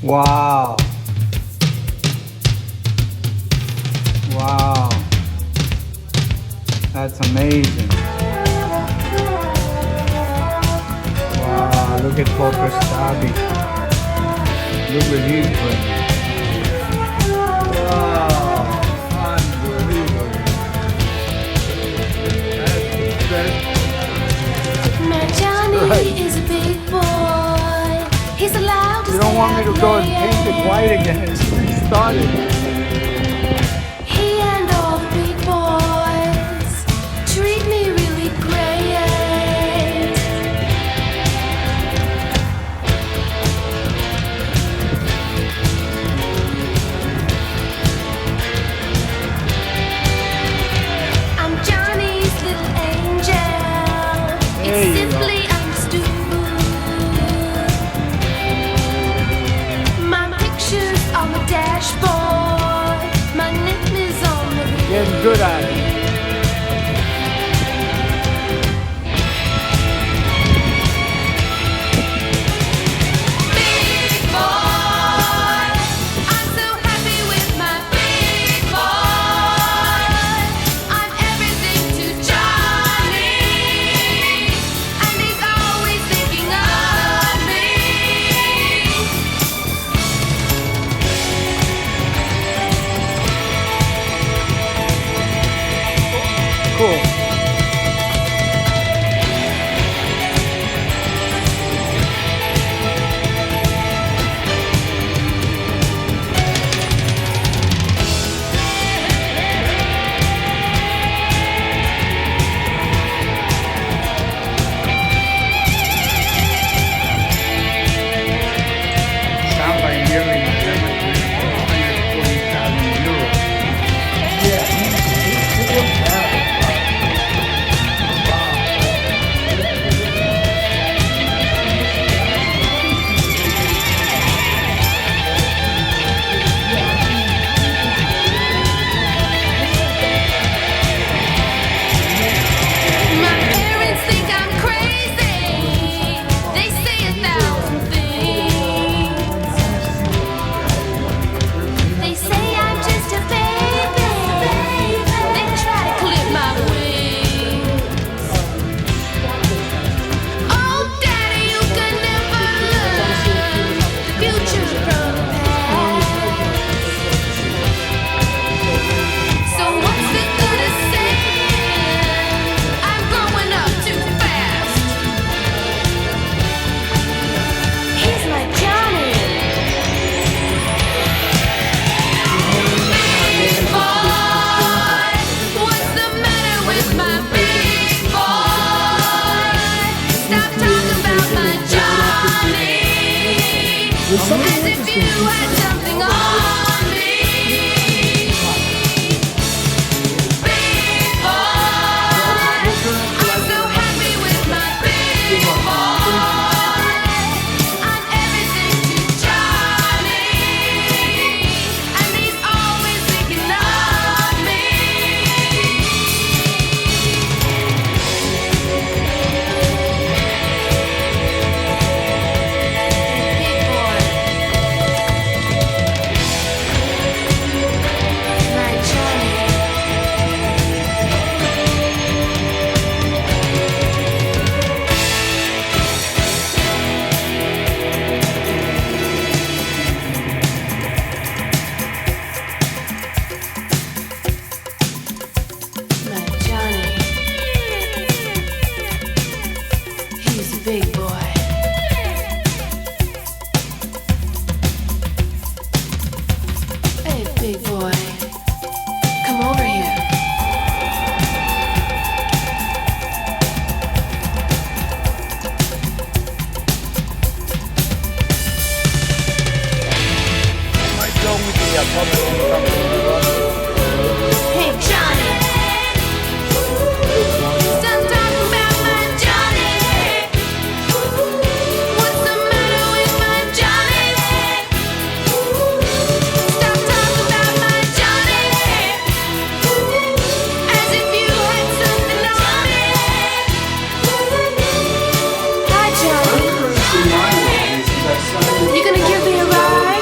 Wow. Wow. That's amazing. Wow, look at Kostabi. Look what he's playing. Wow, unbelievable. That's the best. My Johnny Right. is a big boy. He's allowed to You don't stay want me to out go and paint it late. white again. It's restarted. He and all the big boys treat me really great. I'm Johnny's little angel. There It's you go. simply understood. My picture's on the dashboard. My name is on the Getting good at it. big boy. I'm so happy with my big boy. I'm everything to Johnny, and he's always thinking of me. Cool. Sounds like nearly 140,000 euros. Yeah, he looks bad. My parents think I'm crazy. They say 1,000 things. They say I'm just a baby. They try to clip my wings. Oh, Daddy, you can never learn the future from the past. So what's the good of saying I'm growing up too fast? He's my Johnny. Big boy, what's the matter with my big boy? Stop talking about my Johnny, as if you had something on me. Big boy, I'm so happy with my big boy. I'm everything to Johnny, and he's always thinking of me. Big boy, my Johnny. My Johnny. He's a big boy. Hey, big boy. Come over here. Hey, Johnny. Stop talking about my Johnny. What's the matter with my Johnny? Stop talking about my Johnny, as if you had something on me. Hi, Johnny. You gonna give me a ride?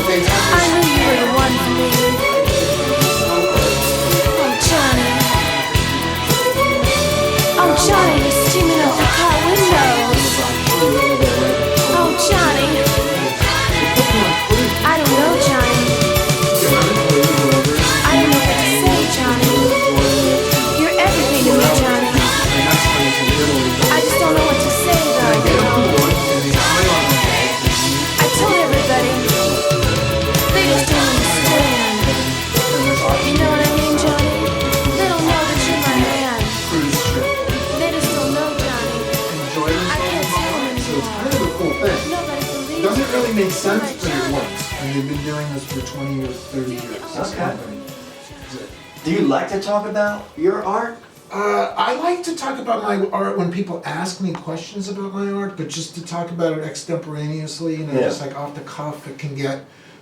I knew you were the one for me. Oh, Johnny. Oh, Johnny, you're steaming out the car windows. Oh, Johnny. I don't know, Johnny. I don't know what to say, Johnny. You're everything to me, Johnny. I just don't know what to say, though, you know. I told everybody. They just don't understand. You know what I mean, Johnny? They don't know that you're my man. They just don't know, Johnny. I can't tell them anymore. Kind of a cool thing. Nobody believes Doesn't really make sense, Right, but it Johnny. works. And you've been doing this for 20 or 30 years. This Okay. company. Do you like to talk about your art? I like to talk about my art when people ask me questions about my art, but just to talk about it extemporaneously, you know, Yeah. just like off the cuff,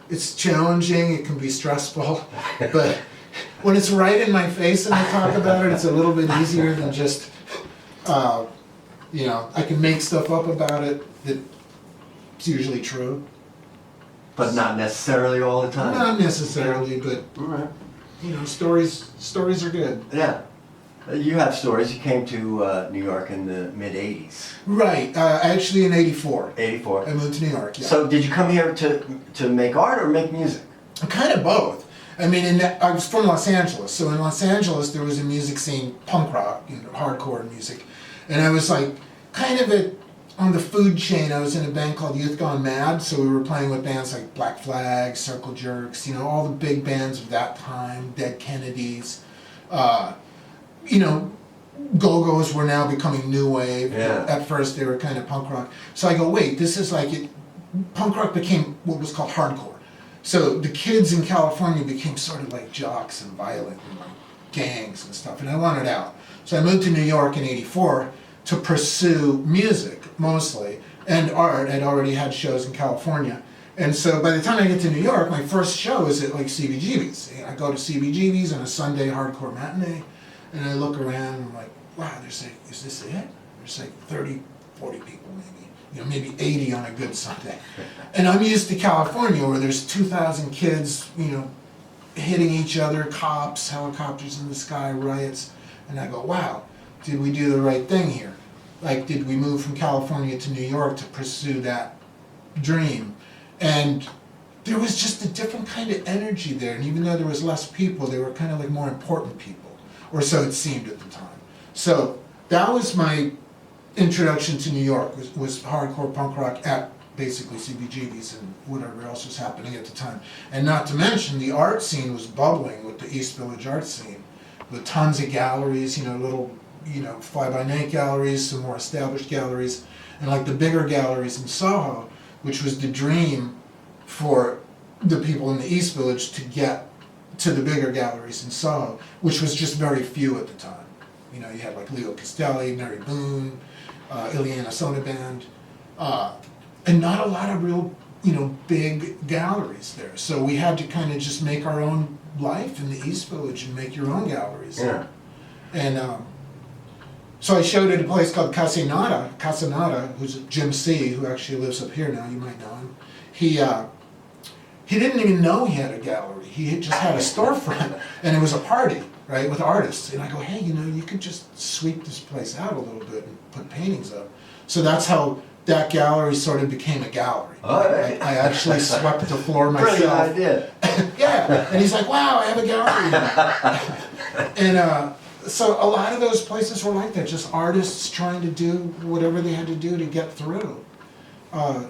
it's challenging, it can be stressful, but when it's right in my face and I talk about it, it's a little bit easier than just, you know, I can make stuff up about it that's usually true. But not necessarily all the time. Not necessarily, but, All right. you know, stories are good. Yeah. You have stories. You came to New York in the mid-'80s. Right, actually in '84. 84. I moved to New York, yeah. So did you come here to make art or make music? Kind of both. I mean, I was from Los Angeles, so in Los Angeles there was a music scene, punk rock, you know, hardcore music, and I was like kind of on the food chain. I was in a band called Youth Gone Mad, so we were playing with bands like Black Flag, Circle Jerks, you know, all the big bands of that time, Dead Kennedys, you know, Go-Go's were now becoming new wave. Yeah. At first they were kind of punk rock. So I go, wait, this is like it. Punk rock became what was called hardcore. So the kids in California became sort of like jocks and violent and like gangs and stuff, and I wanted out. So I moved to New York in '84 to pursue music mostly, and art. I'd already had shows in California. And so by the time I get to New York, my first show is at like CBGB's. I go to CBGB's on a Sunday hardcore matinee, and I look around and I'm like, wow, there's like, is this it? There's like 30, 40 people maybe. You know, maybe 80 on a good Sunday. And I'm used to California where there's 2,000 kids, you know, hitting each other, cops, helicopters in the sky, riots. And I go, wow, did we do the right thing here? Like, did we move from California to New York to pursue that dream? And there was just a different kind of energy there. And even though there was less people, they were kind of like more important people. Or so it seemed at the time. So that was my introduction to New York, was hardcore punk rock at basically CBGB's and whatever else was happening at the time. And not to mention, the art scene was bubbling with the East Village art scene, with tons of galleries, you know, little, you know, fly-by-night galleries, some more established galleries, and like the bigger galleries in Soho, which was the dream for the people in the East Village to get to the bigger galleries in Soho, which was just very few at the time. You know, you had like Leo Castelli, Mary Boone, Ileana Sonaband, and not a lot of real, you know, big galleries there. So we had to kind of just make our own life in the East Village and make your own galleries. Yeah. And so I showed at a place called Casanata, who's Jim C., who actually lives up here now, you might know him. He didn't even know he had a gallery. He just had a storefront, and it was a party, right, with artists. And I go, hey, you know, you could just sweep this place out a little bit and put paintings up. So that's how that gallery sort of became a gallery. Oh, right. I actually swept the floor myself. Brilliant idea. Yeah, and he's like, wow, I have a gallery. And so a lot of those places were like that, just artists trying to do whatever they had to do to get through.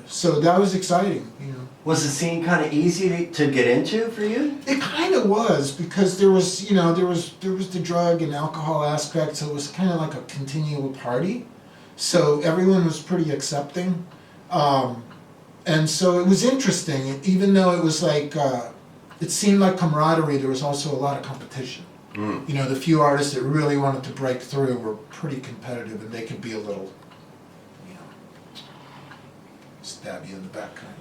So that was exciting, you know. Was the scene kind of easy to get into for you? It kind of was, because there was, you know, there was the drug and alcohol aspect, so it was kind of like a continual party. So everyone was pretty accepting. And so it was interesting, even though it was like, it seemed like camaraderie, there was also a lot of competition. Mm. You know, the few artists that really wanted to break through were pretty competitive, and they could be a little, you know, stab you in the back kind of.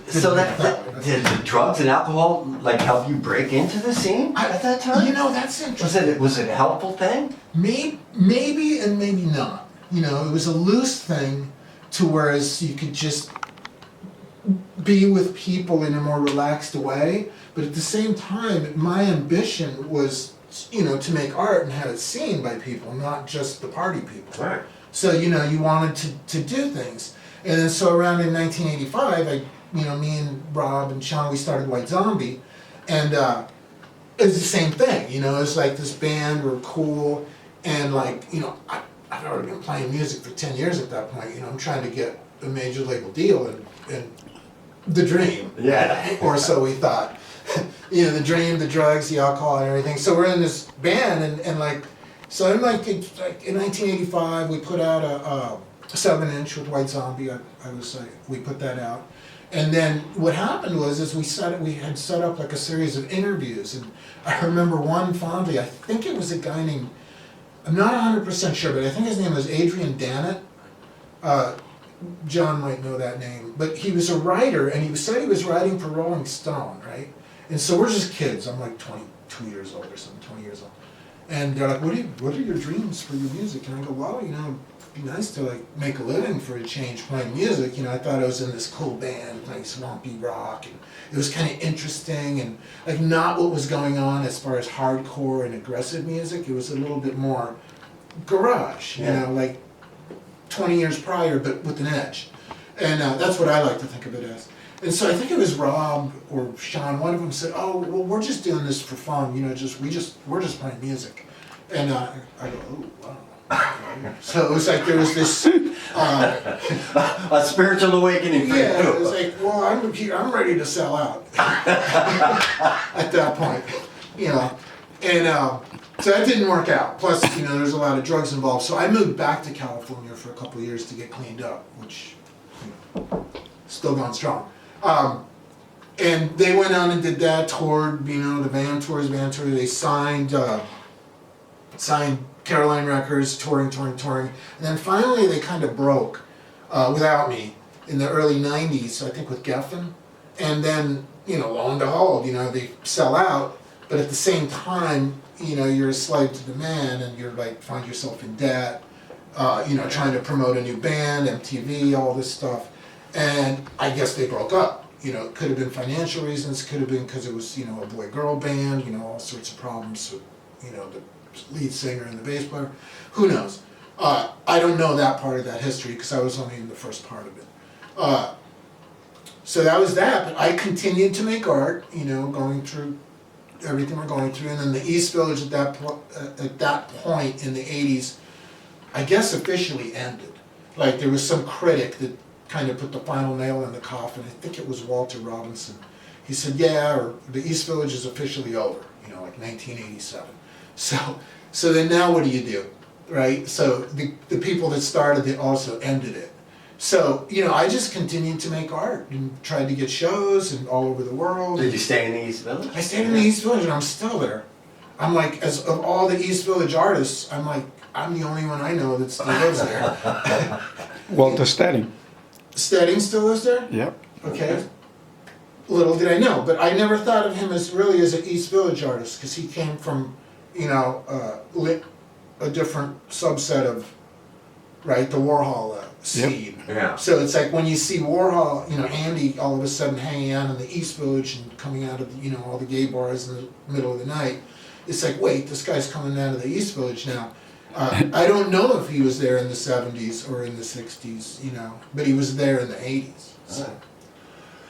So did the drugs and alcohol like help you break into the scene at that time? You know, that's interesting. Was it a helpful thing? Maybe and maybe not. You know, it was a loose thing to whereas you could just be with people in a more relaxed way, but at the same time, my ambition was, you know, to make art and have it seen by people, not just the party people. Right. So, you know, you wanted to do things. And then so around in 1985, me and Rob and Sean, we started White Zombie, and it was the same thing, you know, it was like this band, we're cool, and like, you know, I've already been playing music for 10 years at that point, you know, I'm trying to get a major label deal, and the dream. Yeah. Or so we thought. You know, the dream, the drugs, the alcohol, and everything. So we're in this band, and like, so in like in 1985, we put out a 7-inch with White Zombie. We put that out, and then what happened was we had set up like a series of interviews, and I remember one fondly. I think it was a guy named, I'm not 100% sure, but I think his name was Adrian Dannett. John might know that name, but he was a writer, and he said he was writing for Rolling Stone, right? And so we're just kids. I'm like 22 years old or something, 20 years old. And they're like, what are your dreams for your music? And I go, well, you know, it'd be nice to like make a living for a change playing music. You know, I thought I was in this cool band playing swampy rock, and it was kind of interesting and like not what was going on as far as hardcore and aggressive music. It was a little bit more garage, you know, like 20 years prior, but with an edge. And that's what I like to think of it as. And so I think it was Rob or Sean, one of them said, oh, well, we're just doing this for fun, you know, we're just playing music. And I go, oh, wow. So it was like there was this... a spiritual awakening for you. Yeah, it was like, well, I'm ready to sell out at that point, you know. And so that didn't work out. Plus, you know, there's a lot of drugs involved. So I moved back to California for a couple of years to get cleaned up, which, you know, still going strong. And they went on and did that, toured, you know, the van tours. They signed Caroline Records, touring. And then finally they kind of broke without me in the early 90s, I think with Gattine. And then, you know, lo and behold, you know, they sell out, but at the same time, you know, you're a slave to the man, and you're like, find yourself in debt, you know, trying to promote a new band, MTV, all this stuff. And I guess they broke up. You know, it could have been financial reasons, could have been because it was, you know, a boy-girl band, you know, all sorts of problems with, you know, the lead singer and the bass player. Who knows? I don't know that part of that history because I was only in the first part of it. So that was that, but I continued to make art, you know, going through everything we're going through. And then the East Village at that point in the 80s, I guess officially ended. Like there was some critic that kind of put the final nail in the coffin. I think it was Walter Robinson. He said, yeah, or the East Village is officially over, you know, like 1987. So then now what do you do, right? So the people that started it also ended it. So, you know, I just continued to make art and tried to get shows and all over the world. Did you stay in the East Village? I stayed in the East Village and I'm still there. I'm like, as of all the East Village artists, I'm like, I'm the only one I know that still lives there. Walter Stedding. Stedding still lives there? Yep. Okay. Little did I know, but I never thought of him as really as an East Village artist because he came from, you know, a different subset of, right, the Warhol seed. Yeah. So it's like when you see Warhol, you know, Andy all of a sudden hanging out in the East Village and coming out of, you know, all the gay bars in the middle of the night, it's like, wait, this guy's coming out of the East Village now. I don't know if he was there in the 70s or in the 60s, you know, but he was there in the 80s. So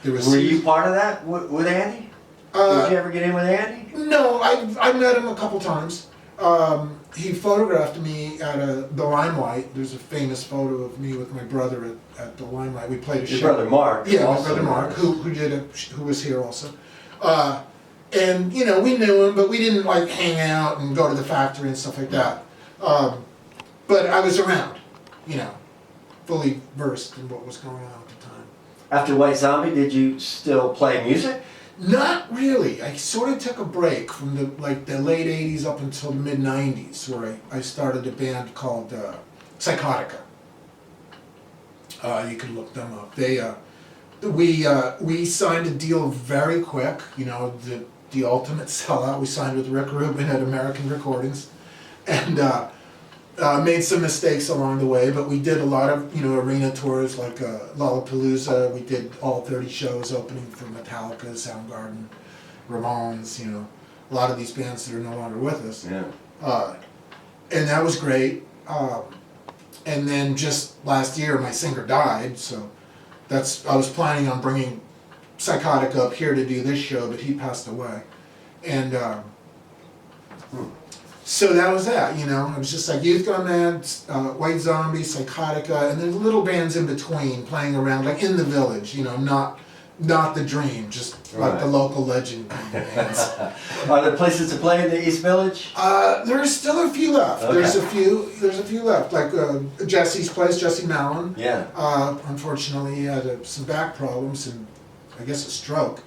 there was. Were you part of that with Andy? Did you ever get in with Andy? No, I met him a couple times. He photographed me at the Limelight. There's a famous photo of me with my brother at the Limelight. We played a show. Your brother Mark. Yeah, my also brother Mark, who was here also. And you know, we knew him, but we didn't like hang out and go to the factory and stuff like that. But I was around, you know, fully versed in what was going on at the time. After White Zombie, did you still play music? Not really. I sort of took a break from the late 80s up until the mid 90s, where I started a band called Psychotica. You can look them up. We signed a deal very quick. You know, the ultimate sellout. We signed with Rick Rubin at American Recordings, and Made some mistakes along the way, but we did a lot of, arena tours like Lollapalooza. We did all 30 shows opening for Metallica, Soundgarden, Ramones, a lot of these bands that are no longer with us. Yeah. And that was great. And then just last year, my singer died, so I was planning on bringing Psychotic up here to do this show, but he passed away. And so that was that, It was just like Youth Gone Mad, White Zombie, Psychotica, and then little bands in between playing around, like in the village, not the Dream, just like the local legend kind of bands. Are there places to play in the East Village? There's still a few left. Okay. There's a few left, like Jesse's place, Jesse Mallon. Yeah. Unfortunately, he had some back problems and I guess a stroke.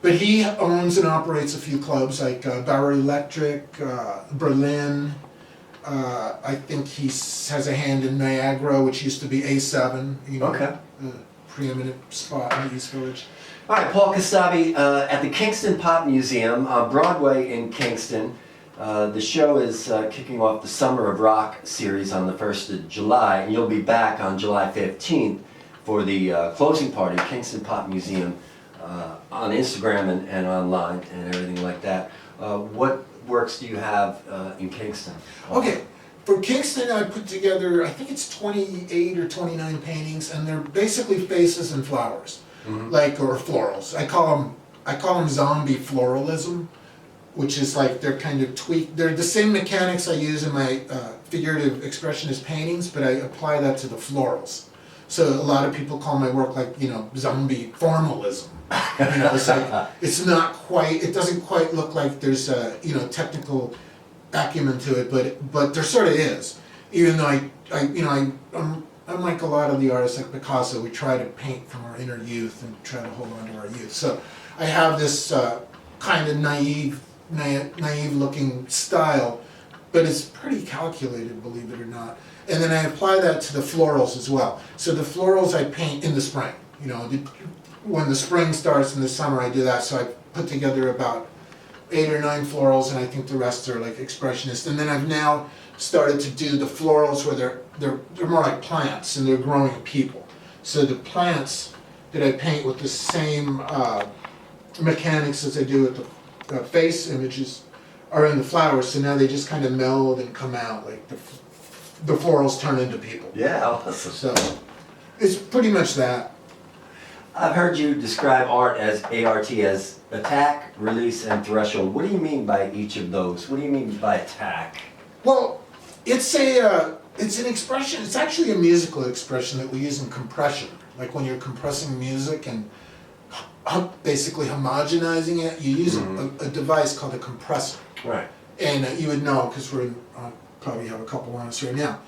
But he owns and operates a few clubs like Bauer Electric, Berlin. I think he has a hand in Niagara, which used to be A7. Okay. Preeminent spot in the East Village. All right, Paul Kostabi, at the Kingston Pop Museum on Broadway in Kingston. The show is kicking off the Summer of Rock series on the 1st of July, and you'll be back on July 15th for the closing party at Kingston Pop Museum on Instagram and online and everything like that. What works do you have in Kingston? Okay. For Kingston, I put together, I think it's 28 or 29 paintings, and they're basically faces and flowers, or florals. I call them zombie floralism, which is like they're kind of tweaked. They're the same mechanics I use in my figurative expressionist paintings, but I apply that to the florals. So a lot of people call my work like zombie formalism. It's like it doesn't quite look like there's a technical acumen to it, but there sort of is. Even though I'm like a lot of the artists like Picasso, we try to paint from our inner youth and try to hold on to our youth. So I have this kind of naive looking style, but it's pretty calculated, believe it or not. And then I apply that to the florals as well. So the florals I paint in the spring. When the spring starts in the summer, I do that. So I put together about 8 or 9 florals, and I think the rest are like expressionist. And then I've now started to do the florals where they're more like plants and they're growing people. So the plants that I paint with the same mechanics as I do with the face images are in the flowers. So now they just kind of meld and come out, like the florals turn into people. Yeah, awesome. So it's pretty much that. I've heard you describe art as as attack, release, and threshold. What do you mean by each of those? What do you mean by attack? Well, it's an expression. It's actually a musical expression that we use in compression. Like when you're compressing music and basically homogenizing it, you use a device called a compressor. Right. And you would know because we're probably have a couple on us right now.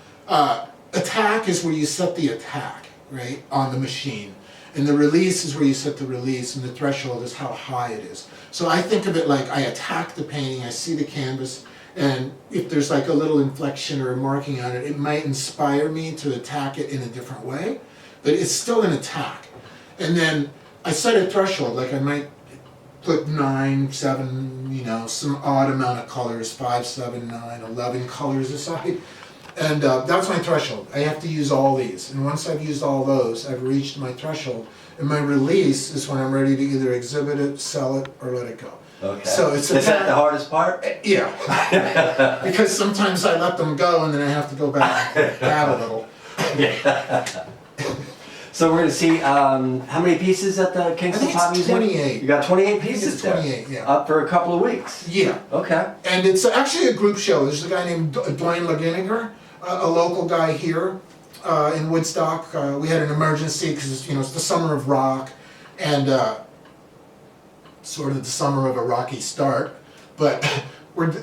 Attack is where you set the attack, right, on the machine. And the release is where you set the release, and the threshold is how high it is. So I think of it like I attack the painting, I see the canvas, and if there's like a little inflection or a marking on it, it might inspire me to attack it in a different way, but it's still an attack. And then I set a threshold, like I might put 9, 7, some odd amount of colors, 5, 7, 9, 11 colors aside. And that's my threshold. I have to use all these. And once I've used all those, I've reached my threshold. And my release is when I'm ready to either exhibit it, sell it, or let it go. Okay. So it's Is that the hardest part? Yeah. Because sometimes I let them go and then I have to go back and add a little. Yeah. So we're going to see how many pieces at the Kingston Pop Museum? 28. You got 28 I think pieces it's 28, there. yeah. Up for a couple of weeks. Yeah. Okay. And it's actually a group show. There's a guy named Dwayne LaGinniger, a local guy here in Woodstock. We had an emergency because it's the summer of rock and sort of the summer of a rocky start. But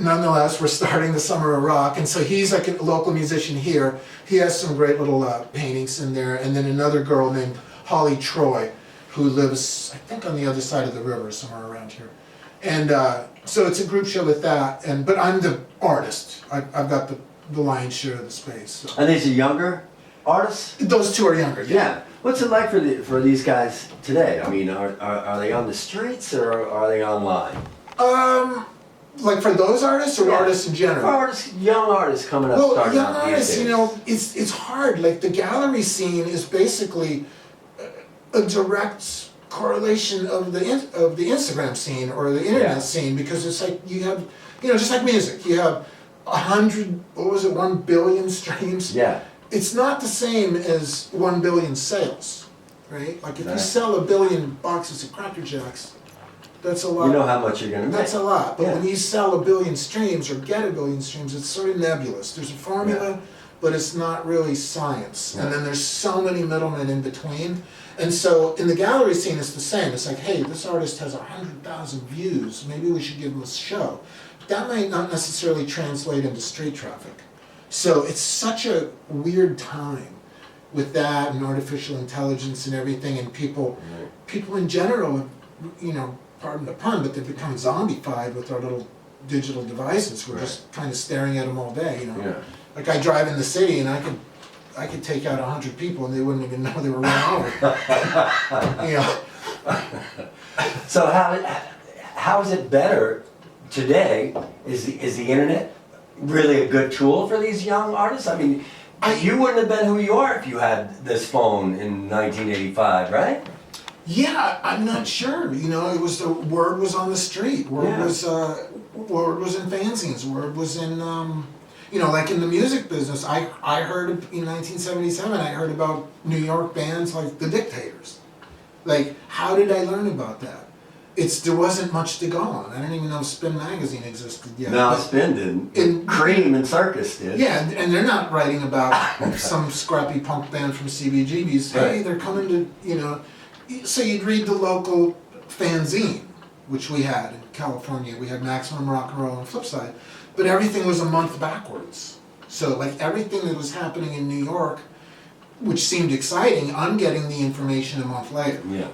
nonetheless, we're starting the summer of rock. And so he's like a local musician here. He has some great little paintings in there. And then another girl named Holly Troy, who lives, I think, on the other side of the river, somewhere around here. And so it's a group show with that. But I'm the artist. I've got the lion's share of the space. So. And these are younger artists? Those two are younger, Yeah. What's it like for these guys today? I mean, are they on the streets or are they online? Like for those artists or Yeah. artists in general? For artists, young artists coming up, Well, starting young out these artists, days. you know, it's hard. Like the gallery scene is basically a direct correlation of the Instagram scene or the internet Yeah. scene, because it's like you have, you know, just like music, you have 1 billion streams. Yeah. It's not the same as 1 billion sales, right? Like if you Right. sell 1 billion boxes of Cracker Jacks, that's a lot. You know how much you're gonna make. That's a lot, but Yeah. when you sell 1 billion streams or get 1 billion streams, it's sort of nebulous. There's a formula, but it's not really science. Yeah. And then there's so many middlemen in between. And so in the gallery scene, it's the same. It's like, hey, this artist has 100,000 views. Maybe we should give him a show. That might not necessarily translate into street traffic. So it's such a weird time with that and artificial intelligence and everything, and people in general, you know, pardon the pun, but they've become zombified with our little digital devices. We're just kind of staring at them all day, you know. Yeah. Like I drive in the city and I could take out 100 people and they wouldn't even know they were run over. You know. So how is it better today? Is the internet really a good tool for these young artists? I mean, you wouldn't have been who you are if you had this phone in 1985, right? Yeah, I'm not sure. You know, it was the word was on the street. Word Yeah. was in fanzines. Word was in you know, like in the music business. I heard in 1977. I heard about New York bands like the Dictators. Like, how did I learn about that? There wasn't much to go on. I didn't even know Spin magazine existed yet. No, But- Spin didn't. in- Cream and Circus did. Yeah, and they're not writing about some scrappy punk band from CBGB's. Hey, Right. they're coming to, you know. So you'd read the local fanzine, which we had in California. We had Maximum Rock and Roll and Flipside, but everything was a month backwards. So like everything that was happening in New York, which seemed exciting, I'm getting the information a month later. Yeah.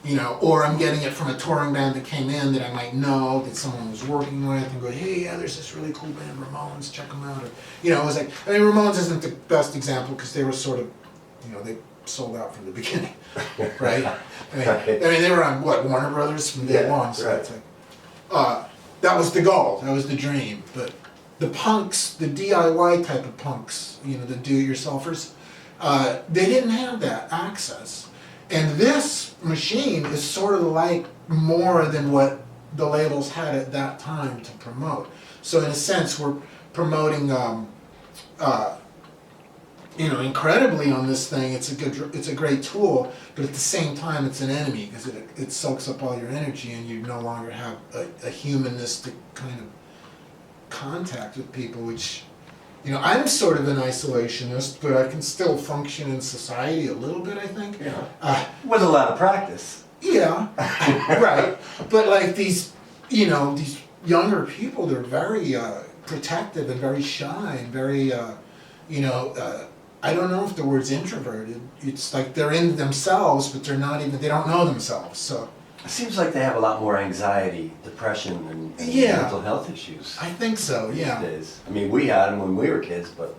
You know, or I'm getting it from a touring band that came in that I might know, that someone was working with, and go, hey, yeah, there's this really cool band, Ramones, check them out. Or, you know, it was like, I mean, Ramones isn't the best example because they were sort of, you know, they sold out from the beginning, right? I mean, they were on, what, Warner Brothers from day Yeah, one, so right. it's like, that was the goal, that was the dream. But the punks, the DIY type of punks, you know, the do-it-yourselfers, they didn't have that access. And this machine is sort of like more than what the labels had at that time to promote. So in a sense, we're promoting, you know, incredibly on this thing. It's a great tool, but at the same time, it's an enemy because it soaks up all your energy, and you no longer have a humanistic kind of contact with people, which. You know, I'm sort of an isolationist, but I can still function in society a little bit, I think. Yeah. With a lot of practice. Yeah, right. But like these, you know, these younger people, they're very protective and very shy and very, you know, I don't know if the word's introverted. It's like they're in themselves, but they're not even, they don't know themselves, so. It seems like they have a lot more anxiety, depression, and Yeah. mental health issues I think so, yeah. these days. I mean, we had them when we were kids, but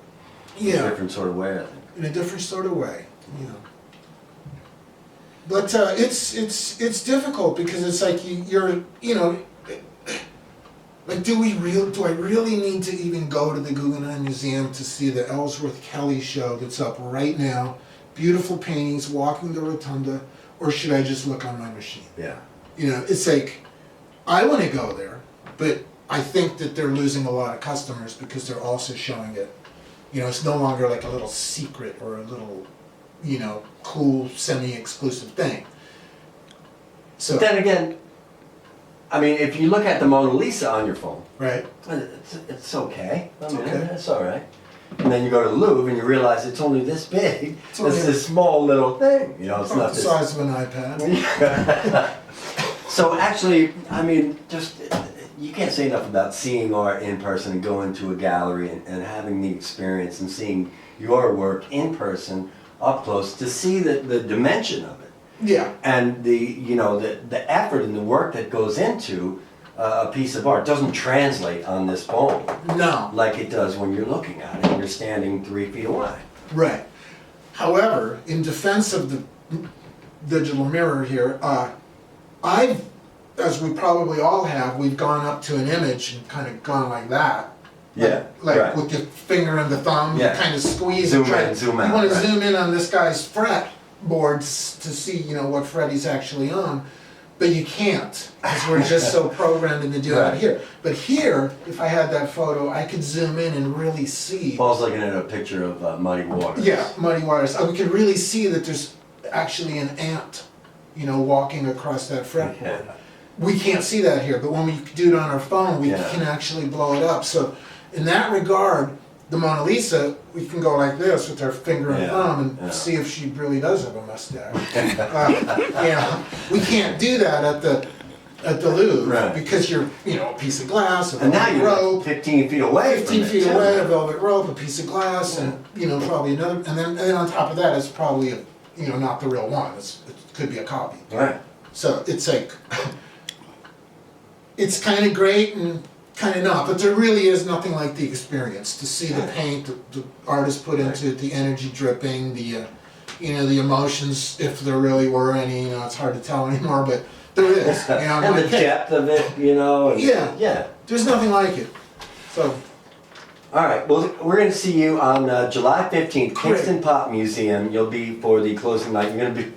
in a Yeah, different sort of way, I think. in a different sort of way, you know. But it's difficult because it's like you're, you know, like do I really need to even go to the Guggenheim Museum to see the Ellsworth Kelly show that's up right now? Beautiful paintings, walking the rotunda, or should I just look on my machine? Yeah. You know, it's like, I want to go there, but I think that they're losing a lot of customers because they're also showing it. You know, it's no longer like a little secret or a little, you know, cool, semi-exclusive thing. So, Then again, I mean, if you look at the Mona Lisa on your phone, right? it's okay. I mean, okay. it's all right. And then you go to the Louvre and you realize it's only this big. It's It's, only this small little thing. You know, it's About not the this. size of an iPad. So actually, I mean, just you can't say enough about seeing art in person and going to a gallery and having the experience and seeing your work in person up close to see the dimension of it Yeah, and the effort and the work that goes into a piece of art doesn't translate on this phone no, like it does when you're looking at it and you're standing 3 feet away. right. However, in defense of the digital mirror here, I've as we probably all have, we've gone up to an image and kind of gone like that. Yeah, Like right. with your finger and the thumb, Yeah. you kind of squeeze Zoom and try in, zoom out, You want to right. zoom in on this guy's fretboard to see, you know, what fret he's actually on, but you can't because we're just so programmed into doing Right. it here. But here, if I had that photo, I could zoom in and really see. Paul's looking at a picture of muddy waters. Yeah, muddy waters. We can really see that there's actually an ant, you know, walking across that fretboard. Yeah. We can't see that here, but when we do it on our phone, we Yeah. can actually blow it up. So in that regard, the Mona Lisa, we can go like this with our finger and Yeah, thumb and yeah. see if she really does have a mustache. You know, we can't do that at the Louvre Right. because you're, you know, a piece of glass, a And now velvet you're rope, 15 feet away 15 from feet it, too. away, a velvet rope, a piece of glass, and, you know, probably another, and then on top of that, it's probably, you know, not the real one. It could be a copy. Right. So it's like, it's kind of great and kind of not, but there really is nothing like the experience to see the paint the artist put into it, the energy dripping, the you know, the emotions, if there really were any. You know, it's hard to tell anymore, but there is. You know, And the like, depth of it, you know. And, Yeah. Yeah. there's nothing like it. So All right. Well, we're going to see you on July 15th, Great. Kingston Pop Museum. You'll be for the closing night. You're going to be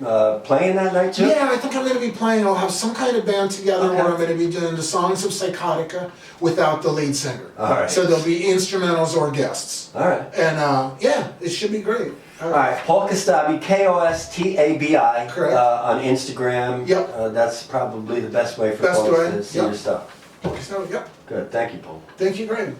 playing that night too? yeah, I think I'm going to be playing. I'll have some kind of band together Okay. where I'm going to be doing the songs of Psychotica without the lead singer. All right. So there'll be instrumentals or guests. All right. And yeah, it should be great. All right, Paul Kostabi, Kostabi, Correct. on Instagram. Yep. That's probably the best way for Best folks way, to see yep. your stuff. So, yep. Good. Thank you, Paul. Thank you, Greg.